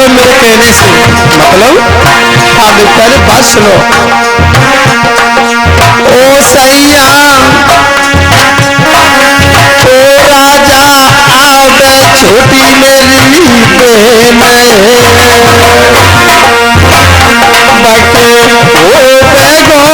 बोले मेरे कहने से, मतलब आप पहले बात सुनो। ओ सैया ओ राजा आवे छोटी मेरी बहन बाके ओ बेगोए बाकी हो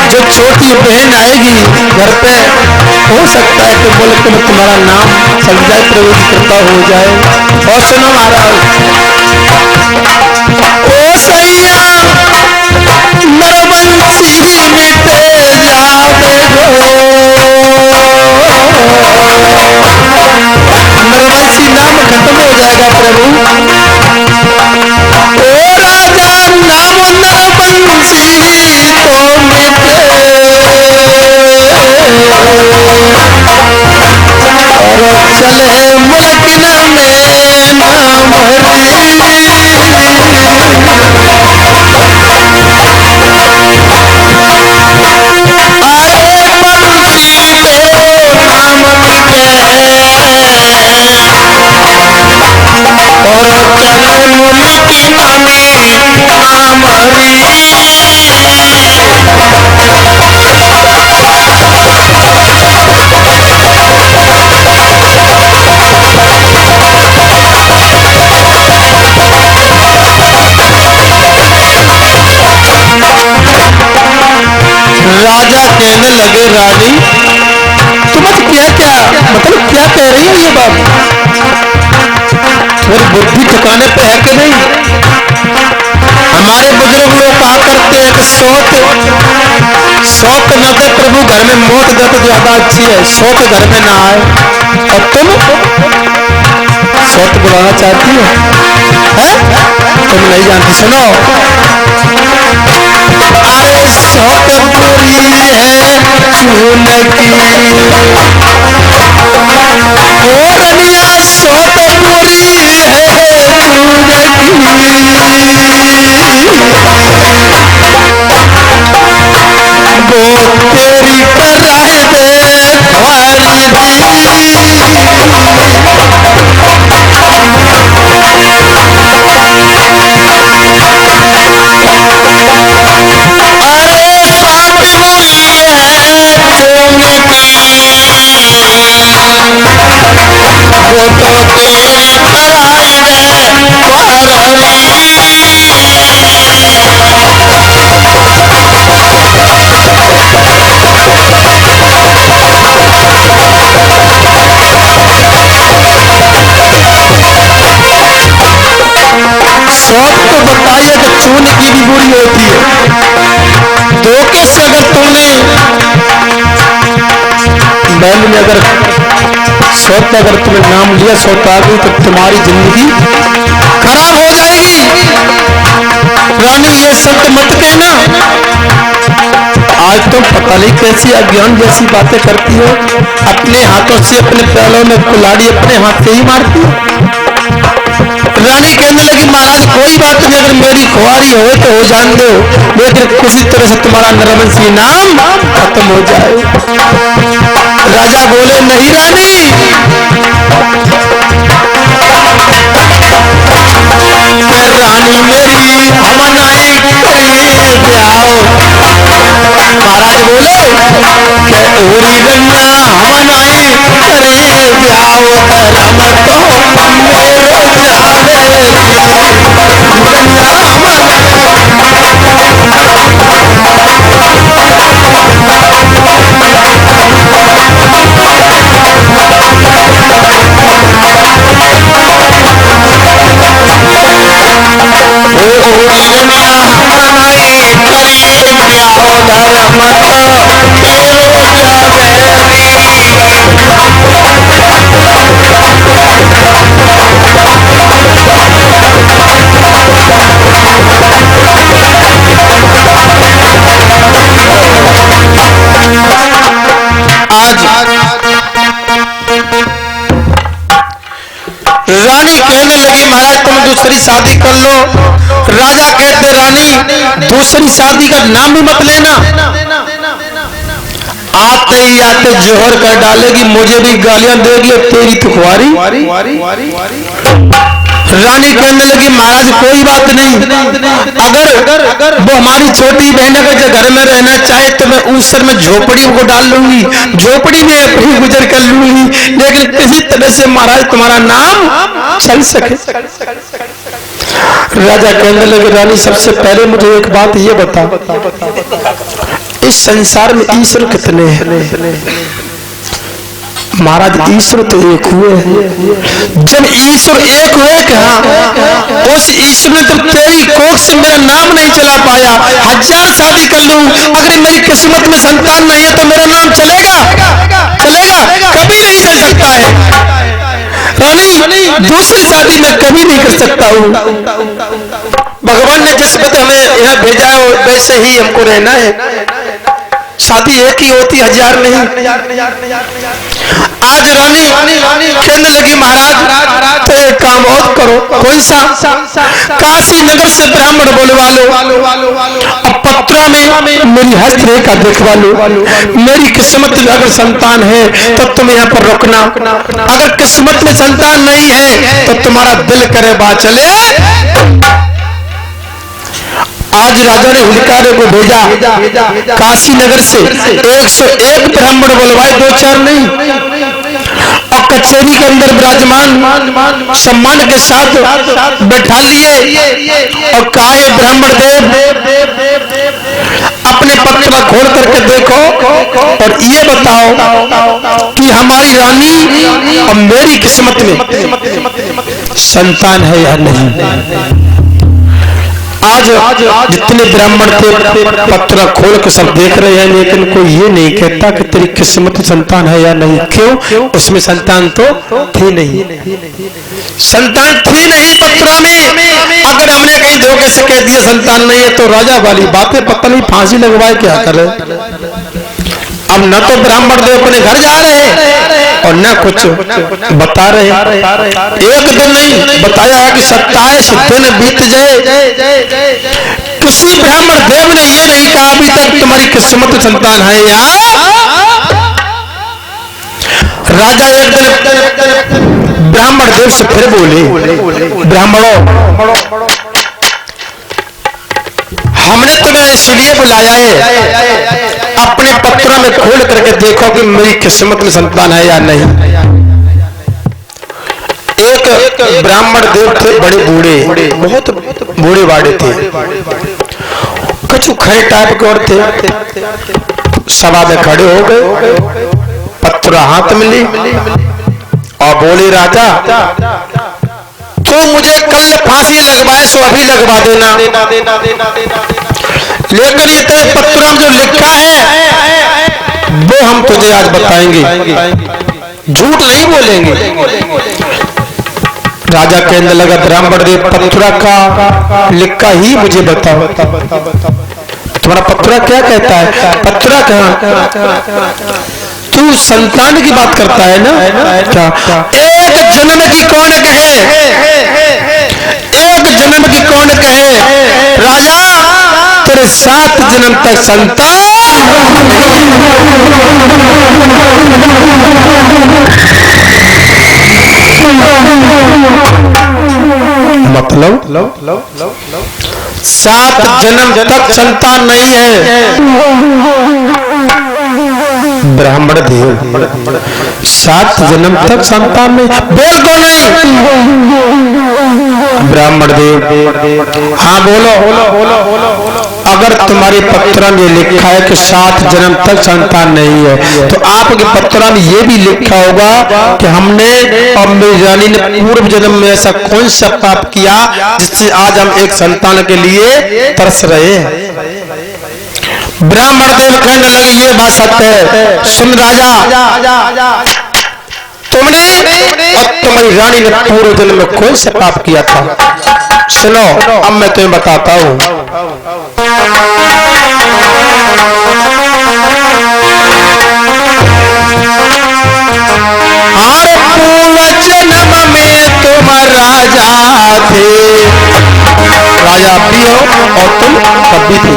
जो छोटी बहन आएगी घर पे, हो सकता है कि बोले कि तुम्हारा नाम चल जाए, प्रभु की कृपा हो जाए। और सुनो महाराज, ओ सैया नरवंशी मिटे जावे नरवंशी नाम खत्म हो जाएगा प्रभु। ओ राजा नाम नरवंशी तो मिटे और चले मुल्किन में नाम राजा कहने लगे, रानी तुम क्या क्या मतलब क्या कह रही हो ये बात? तुम्हारी बुद्धि ठिकाने पे है कि नहीं? हमारे बुजुर्ग लोग कहा करते हैं कि सौत न दे प्रभु घर में, मौत दे तो ज्यादा अच्छी है। सौत घर में ना आए और तुम सौत बुलाना चाहती हो, तुम नहीं जानती। सुनो, अरे सौत पूरी है चून की, ओ रनिया सौत पूरी है चून की, वो तेरी कराए दे वाली सौत तो बताइए कि चून की भी बुरी होती है। धोखे से अगर तुमने बैल में अगर सौत का अगर तुमने नाम लिया, सौत आ गई तो तुम्हारी जिंदगी खराब हो जाएगी। रानी ये शब्द मत कहना। आज तुम पता नहीं कैसी अज्ञान जैसी बातें करती हो। अपने हाथों से अपने पैरों में कुल्हाड़ी अपने हाथ से ही मारती हो। रानी कहने लगी, महाराज कोई बात नहीं, अगर मेरी खुआरी हो तो हो जान दो, लेकिन किसी तरह से तुम्हारा नरवंशी नाम खत्म हो जाए। राजा बोले, नहीं रानी, रानी मेरी हमनाई ब्याह। महाराज बोले कि ओरी रंगा हमनाई करे ब्याह, राम तो मेरो जावे रानी कहने लगी महाराज तुम दूसरी शादी कर लो। राजा कहते रानी दूसरी शादी का नाम भी मत लेना, आते ही आते जोहर कर डालेगी, मुझे भी गालियां देगी और तेरी तो खुआरी। रानी कहने लगी महाराज कोई बात नहीं, अगर वो हमारी छोटी बहन अगर घर में रहना चाहे तो मैं उस सर में झोपड़ी को डाल लूंगी, झोपड़ी में अपनी गुजर कर लूंगी, लेकिन किसी तरह से महाराज तुम्हारा नाम चल सके। राजा कहने लगे रानी सबसे पहले मुझे एक बात ये बता, इस संसार में ईश्वर कितने हैं? महाराज ईश्वर तो एक हुए हैं। जब ईश्वर एक हुए कहा उस ईश्वर ने तो तेरी कोख से मेरा नाम नहीं चला पाया, 1000 शादी कर लूं, अगर मेरी किस्मत में संतान नहीं है तो मेरा नाम चलेगा? चलेगा? कभी नहीं चल सकता है। रानी दूसरी शादी में कभी नहीं कर सकता हूँ। भगवान ने जिस पद हमें यहाँ भेजा है वैसे ही हमको रहना है, शादी एक ही होती 1000 नहीं। आज रानी कहने लगी महाराज तो एक काम और करो। कौन सा? काशी नगर से ब्राह्मण बोलवा लो, अब पत्रा में मेरी हस्तरेखा देखवा लो, मेरी किस्मत में अगर संतान है तो तुम यहाँ पर रुकना, अगर किस्मत में संतान नहीं है तो तुम्हारा दिल करे बात चले। आज राजा ने हुलकारे को भेजा काशी नगर से 101 ब्राह्मण बुलवाए, 2-4 नहीं, और कचहरी के अंदर विराजमान सम्मान के साथ बैठा लिए और कहा ब्राह्मण देव अपने पत्र खोल करके देखो और ये बताओ कि हमारी रानी और मेरी किस्मत में संतान है या नहीं। आज जितने ब्राह्मण थे पत्र खोल के सब देख रहे हैं, लेकिन कोई ये नहीं कहता कि तेरी किस्मत संतान है या नहीं। क्यों? उसमें संतान तो थी नहीं, संतान थी नहीं पत्रा में। अगर हमने कहीं धोखे से कह दिया संतान नहीं है तो राजा वाली बातें पता नहीं फांसी लगवाए क्या करे। अब न तो ब्राह्मण देव अपने घर जा रहे हैं और न कुछ बता रहे। एक दिन नहीं बताया है कि 27 दिन बीत जाए, किसी ब्राह्मण देव ने ये नहीं कहा अभी तक तुम्हारी किस्मत संतान है या। राजा एक दिन ब्राह्मण देव से फिर बोले ब्राह्मणों हमने तुम्हें इसलिए बुलाया है अपने पत्रों में खोल करके देखो कि मेरी किस्मत में संतान है या नहीं। एक ब्राह्मण देव थे, बड़े बूढ़े, बहुत बूढ़े बाड़े थे, कछु खड़े टाइप के और थे। सभा में खड़े हो गए, पत्र हाथ में ली और बोले राजा तो मुझे कल फांसी लगवाए सो अभी लगवा देना, लेकिन ये तेरे पत्र में जो लिखा है वो हम तुझे आज बताएंगे, झूठ नहीं बोलेंगे। राजा कहने लगा ब्राह्मण देव पत्रा का लिखा ही मुझे बताओ, तुम्हारा पत्रा क्या कहता है? पत्रा कहाँ? तू संतान की बात करता है ना? क्या? एक जन्म की कौन कहे, एक जन्म की कौन कहे राजा, तेरे 7 जन्म तक संतान। मतलब 7 जन्म तक संतान नहीं है। ब्राह्मण देव 7 जन्म तक संतान नहीं, बोल दो नहीं। ब्राह्मण देव हाँ बोलो। अगर तुम्हारे पत्र में लिखा है कि 7 जन्म तक संतान नहीं है तो आपके पत्र में ये भी लिखा होगा कि हमने और मेरी रानी ने पूर्व जन्म में ऐसा कौन सा पाप किया जिससे आज हम एक संतान के लिए तरस रहे हैं। ब्राह्मण देव कहने लगे ये बात सत्य है। सुन राजा तुमने और तुम्हारी रानी ने पूरे जन्म में कौन सा पाप किया था? सुनो, अब मैं तुम्हें बताता हूँ। पूर्व जन्म में तुम राजा थे, राजा भी हो और तुम कभी थे।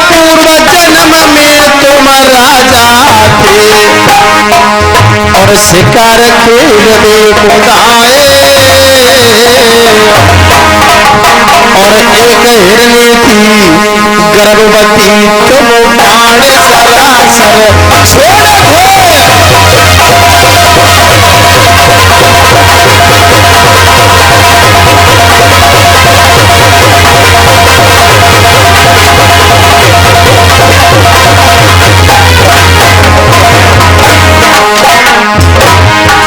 पूर्व जन्म में तुम राजा थे और शिकार खेलने को आए और एक हिरनी थी गर्भवती, तुम बाण सरासर छोड़े थे।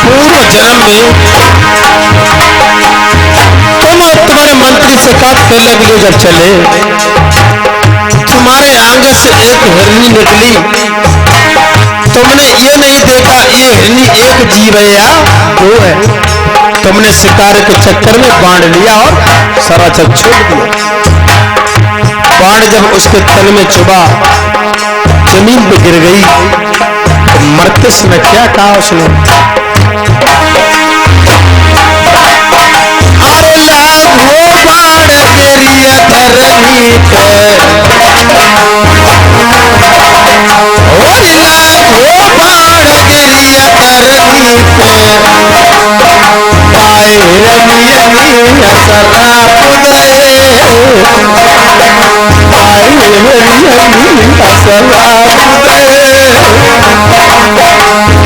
पूर्व जन्म में तुम और तुम्हारे मंत्री शिकार खेलने के लिए जब चले, तुम्हारे आंगन से एक हिरनी निकली। तुमने ये नहीं देखा ये हिरनी एक जीव है या दो है। तुमने शिकार के चक्कर में बांध लिया और सरासर छोड़ दिया। बाण जब उसके तन में चुभा, जमीन पे गिर गई, तो मरते समय क्या कहा उसने? अरे लाखों बाण गिरिया धरनी पे, और लाखों बाण गिरिया धरनी पे, पाए रनियनी असराप गए, पाए रनियनी असराप गए।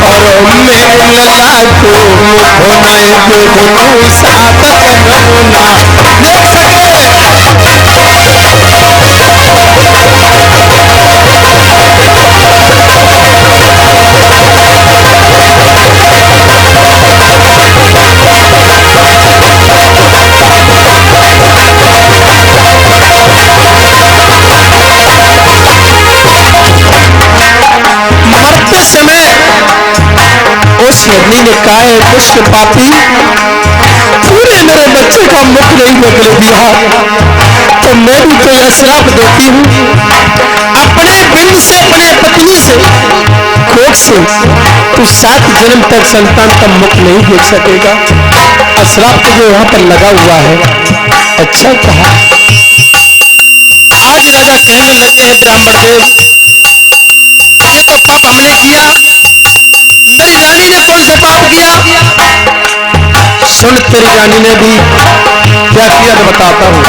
और मैं लगा तो होने को साथ होना देख सके। मरते समय उस हिरनी ने कहा है, दुष्ट पापी, पूरे मेरे बच्चे का मुख नहीं निकले दिया, तो मैं भी तो यह श्राप देती हूँ, अपने बिल से, अपने पत्नी से, कोख से तू 7 जन्म तक संतान का मुख नहीं देख सकेगा। अश्राप तो जो यहाँ पर लगा हुआ है। अच्छा कहा। आज राजा कहने लगे हैं, ब्राह्मण देव, ये तो पाप हमने किया, मेरी रानी ने कौन सा पाप किया? सुन, तेरी रानी ने भी क्या किया तो बताता हूँ।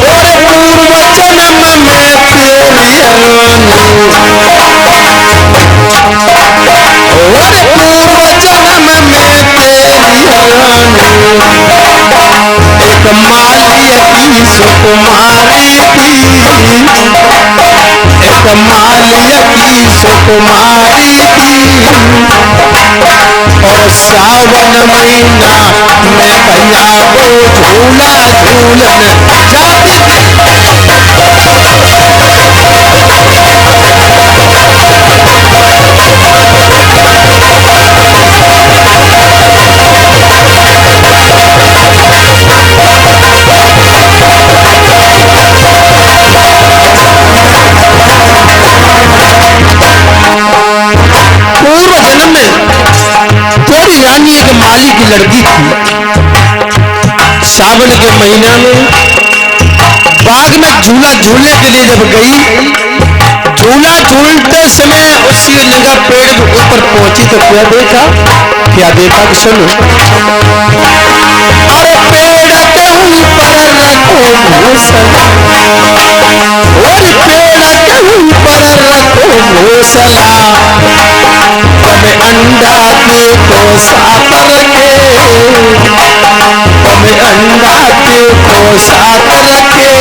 और पूर्व जन्म में तेरी रानी, और पूर्व जन्म में तेरी रानी एक मालिया की सुकुमारी थी, एक मालिया की सुकुमारी थी। और सावन महीना में कन्या को झूला झूलन जाती थी। पूर्व जन्म में तेरी रानी एक माली की लड़की थी। सावन के महीना में बाग में झूला झूलने के लिए जब गई, झूला झूलते समय उसकी निगाह पेड़ के ऊपर पहुंची तो क्या देखा? क्या देखा कि सुनो। अरे पेड़ के ऊपर रखो घोंसला, और पेड़ के ऊपर रखो घोंसला, तब अंडा देखो साथ रखे, तब अंडा देखो साथ रखे।